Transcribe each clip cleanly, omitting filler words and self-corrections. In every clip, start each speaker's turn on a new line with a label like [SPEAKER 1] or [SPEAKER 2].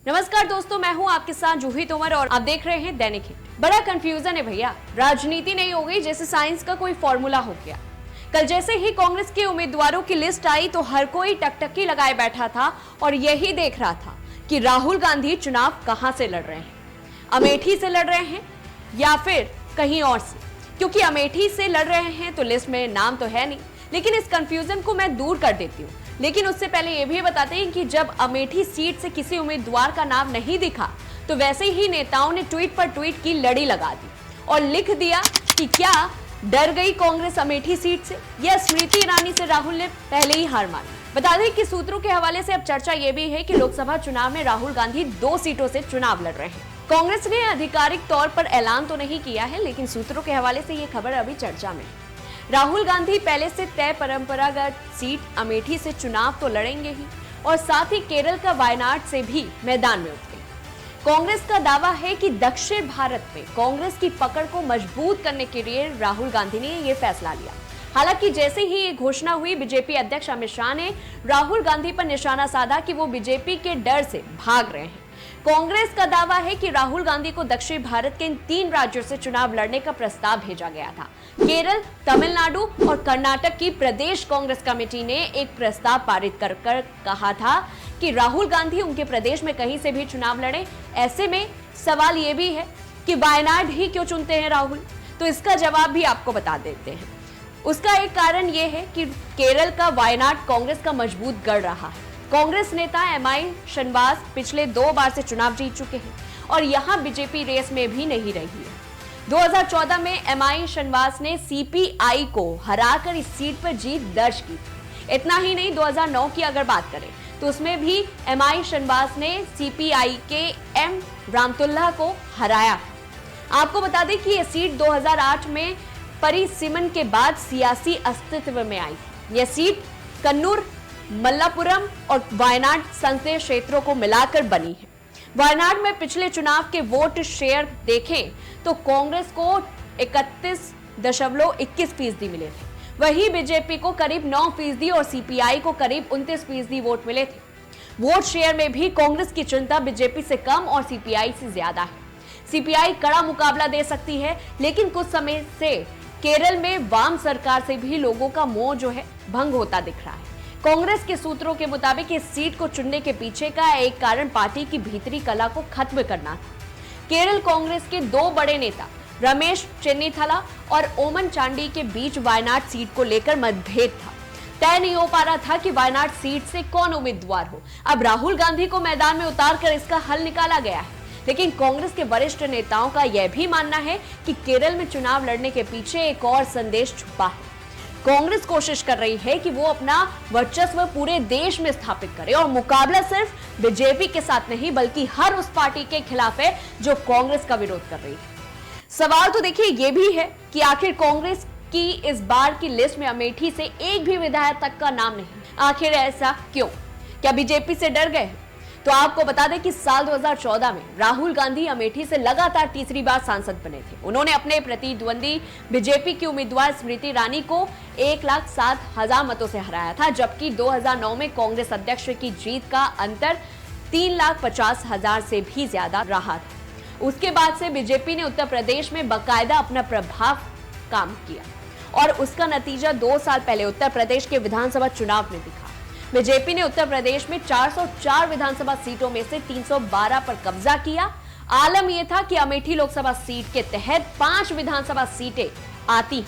[SPEAKER 1] नमस्कार दोस्तों, मैं हूं आपके साथ जूही तोमर और आप देख रहे हैं दैनिक हिट। बड़ा कंफ्यूजन है भैया, राजनीति नहीं हो गई जैसे साइंस का कोई फॉर्मूला हो गया। कल जैसे ही कांग्रेस के उम्मीदवारों की लिस्ट आई तो हर कोई टकटकी लगाए बैठा था और यही देख रहा था कि राहुल गांधी चुनाव कहां से लड़ रहे हैं, अमेठी से लड़ रहे हैं या फिर कहीं और से। क्योंकि अमेठी से लड़ रहे हैं तो लिस्ट में नाम तो है नहीं, लेकिन इस कंफ्यूजन को मैं दूर कर देती हूँ। लेकिन उससे पहले ये भी बताते हैं कि जब अमेठी सीट से किसी उम्मीदवार का नाम नहीं दिखा तो वैसे ही नेताओं ने ट्वीट पर ट्वीट की लड़ी लगा दी और लिख दिया कि क्या डर गई कांग्रेस अमेठी सीट से, या स्मृति ईरानी से राहुल ने पहले ही हार मानी। बता दें कि सूत्रों के हवाले से अब चर्चा ये भी है कि लोकसभा चुनाव में राहुल गांधी 2 सीटों से चुनाव लड़ रहे हैं। कांग्रेस ने आधिकारिक तौर पर ऐलान तो नहीं किया है, लेकिन सूत्रों के हवाले से ये खबर अभी चर्चा में है। राहुल गांधी पहले से तय परंपरागत सीट अमेठी से चुनाव तो लड़ेंगे ही और साथ ही केरल का वायनाड से भी मैदान में उतरेंगे। कांग्रेस का दावा है कि दक्षिण भारत में कांग्रेस की पकड़ को मजबूत करने के लिए राहुल गांधी ने यह फैसला लिया। हालांकि जैसे ही ये घोषणा हुई, बीजेपी अध्यक्ष अमित शाह ने राहुल गांधी पर निशाना साधा कि वो बीजेपी के डर से भाग रहे हैं। कांग्रेस का दावा है कि राहुल गांधी को दक्षिण भारत के इन 3 राज्यों से चुनाव लड़ने का प्रस्ताव भेजा गया था। केरल, तमिलनाडु और कर्नाटक की प्रदेश कांग्रेस कमेटी ने एक प्रस्ताव पारित कर कहा था कि राहुल गांधी उनके प्रदेश में कहीं से भी चुनाव लड़े। ऐसे में सवाल ये भी है कि वायनाड ही क्यों चुनते हैं राहुल, तो इसका जवाब भी आपको बता देते हैं। उसका एक कारण यह है कि केरल का वायनाड कांग्रेस का मजबूत गढ़ रहा है। कांग्रेस नेता एमआई शनवास पिछले 2 बार से चुनाव जीत चुके हैं और यहां बीजेपी रेस में भी नहीं रही है। 2014 में एमआई शनवास ने सीपीआई को हराकर इस सीट पर जीत दर्ज की। इतना ही नहीं, 2009 की अगर बात करें तो उसमें भी एमआई शनवास ने सीपीआई के एम रामतुल्लाह को हराया। आपको बता दें कि यह सीट 2008 में परिसीमन के बाद सियासी अस्तित्व में आई। यह सीट कन्नूर, मल्लापुरम और वायनाड संसदीय क्षेत्रों को मिलाकर बनी है। वायनाड में पिछले चुनाव के वोट शेयर देखें तो कांग्रेस को 31.21% मिले थे, वहीं बीजेपी को करीब 9% और सीपीआई को करीब 29% वोट मिले थे। वोट शेयर में भी कांग्रेस की चिंता बीजेपी से कम और सीपीआई से ज्यादा है। सीपीआई कड़ा मुकाबला दे सकती है, लेकिन कुछ समय से केरल में वाम सरकार से भी लोगों का मोह जो है भंग होता दिख रहा है। कांग्रेस के सूत्रों के मुताबिक इस सीट को चुनने के पीछे का एक कारण पार्टी की भीतरी कला को खत्म करना था। केरल कांग्रेस के 2 बड़े नेता रमेश चेन्नीथला और ओमन चांडी के बीच वायनाड सीट को लेकर मतभेद था। तय नहीं हो पा रहा था कि वायनाड सीट से कौन उम्मीदवार हो। अब राहुल गांधी को मैदान में उतारकर इसका हल निकाला गया है, लेकिन कांग्रेस के वरिष्ठ नेताओं का यह भी मानना है कि केरल में चुनाव लड़ने के पीछे एक और संदेश छुपा है। कांग्रेस कोशिश कर रही है कि वो अपना वर्चस्व पूरे देश में स्थापित करे और मुकाबला सिर्फ बीजेपी के साथ नहीं बल्कि हर उस पार्टी के खिलाफ है जो कांग्रेस का विरोध कर रही है। सवाल तो देखिए ये भी है कि आखिर कांग्रेस की इस बार की लिस्ट में अमेठी से एक भी विधायक तक का नाम नहीं। आखिर ऐसा क्यों? क्या बीजेपी से डर गए? तो आपको बता दें कि साल 2014 में राहुल गांधी अमेठी से लगातार तीसरी बार सांसद बने थे। उन्होंने अपने प्रतिद्वंदी बीजेपी की उम्मीदवार स्मृति ईरानी को 1,07,000 मतों से हराया था, जबकि 2009 में कांग्रेस अध्यक्ष की जीत का अंतर 3,50,000 से भी ज्यादा रहा था। उसके बाद से बीजेपी ने उत्तर प्रदेश में बाकायदा अपना प्रभाव काम किया और उसका नतीजा 2 साल पहले उत्तर प्रदेश के विधानसभा चुनाव में दिखा। बीजेपी ने उत्तर प्रदेश में 404 विधानसभा सीटों में से 312 पर कब्जा किया। आलम यह था कि अमेठी लोकसभा सीट के तहत 5 विधानसभा सीटें आती।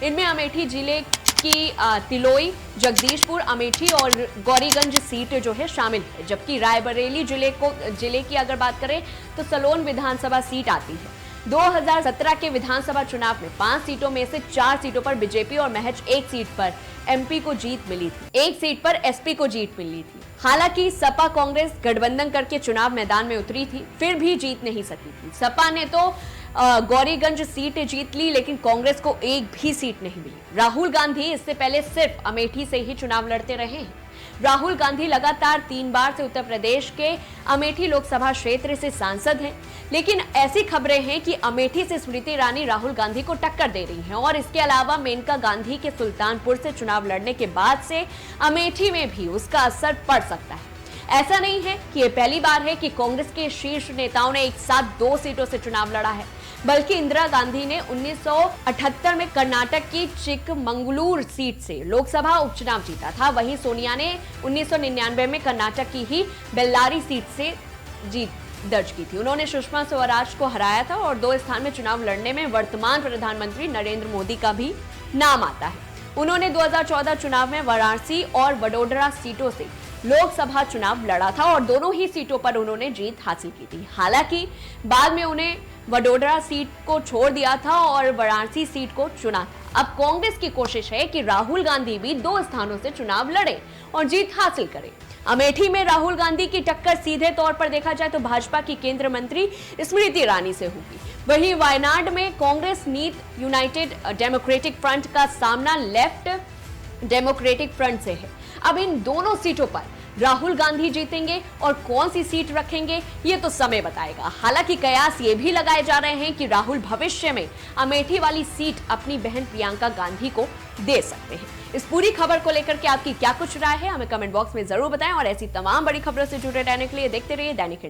[SPEAKER 1] इनमें अमेठी जिले की तिलोई, जगदीशपुर, अमेठी और गौरीगंज सीट जो है शामिल है, जबकि रायबरेली जिले की अगर बात करें तो सलोन विधानसभा सीट आती है। 2017 के विधानसभा चुनाव में 5 सीटों में से 4 सीटों पर बीजेपी और महज 1 सीट पर एमपी को जीत मिली थी, 1 सीट पर एसपी को जीत मिली थी। हालांकि सपा कांग्रेस गठबंधन करके चुनाव मैदान में उतरी थी, फिर भी जीत नहीं सकी थी। सपा ने तो गौरीगंज सीट जीत ली, लेकिन कांग्रेस को एक भी सीट नहीं मिली। राहुल गांधी इससे पहले सिर्फ अमेठी से ही चुनाव लड़ते रहे हैं। राहुल गांधी लगातार 3 बार से उत्तर प्रदेश के अमेठी लोकसभा क्षेत्र से सांसद हैं, लेकिन ऐसी खबरें हैं कि अमेठी से स्मृति ईरानी राहुल गांधी को टक्कर दे रही हैं और इसके अलावा मेनका गांधी के सुल्तानपुर से चुनाव लड़ने के बाद से अमेठी में भी उसका असर पड़ सकता है। ऐसा नहीं है कि ये पहली बार है कि कांग्रेस के शीर्ष नेताओं ने एक साथ 2 सीटों से चुनाव लड़ा है, बल्कि इंदिरा गांधी ने 1978 में कर्नाटक की चिकमंगलूर सीट से लोकसभा उपचुनाव जीता था। वहीं सोनिया ने 1999 में कर्नाटक की ही बेल्लारी सीट से जीत दर्ज की थी। उन्होंने सुषमा स्वराज को हराया था और 2 स्थान में चुनाव लड़ने में वर्तमान प्रधानमंत्री नरेंद्र मोदी का भी नाम आता है। उन्होंने 2014 चुनाव में वाराणसी और वडोदरा सीटों से लोकसभा चुनाव लड़ा था और दोनों ही सीटों पर उन्होंने जीत हासिल की थी। हालांकि बाद में उन्हें वडोदरा सीट को छोड़ दिया था और वाराणसी सीट को चुना था। अब कांग्रेस की कोशिश है कि राहुल गांधी भी 2 स्थानों से चुनाव लड़े और जीत हासिल करें। अमेठी में राहुल गांधी की टक्कर सीधे तौर पर देखा जाए तो भाजपा की केंद्रीय मंत्री स्मृति ईरानी से होगी। वहीं वायनाड में कांग्रेस नीत यूनाइटेड डेमोक्रेटिक फ्रंट का सामना लेफ्ट डेमोक्रेटिक फ्रंट से है। अब इन दोनों सीटों पर राहुल गांधी जीतेंगे और कौन सी सीट रखेंगे ये तो समय बताएगा। हालांकि कयास ये भी लगाए जा रहे हैं कि राहुल भविष्य में अमेठी वाली सीट अपनी बहन प्रियंका गांधी को दे सकते हैं। इस पूरी खबर को लेकर के आपकी क्या कुछ राय है, हमें कमेंट बॉक्स में जरूर बताएं और ऐसी तमाम बड़ी खबरों से जुड़े रहने के लिए देखते रहिए दैनिक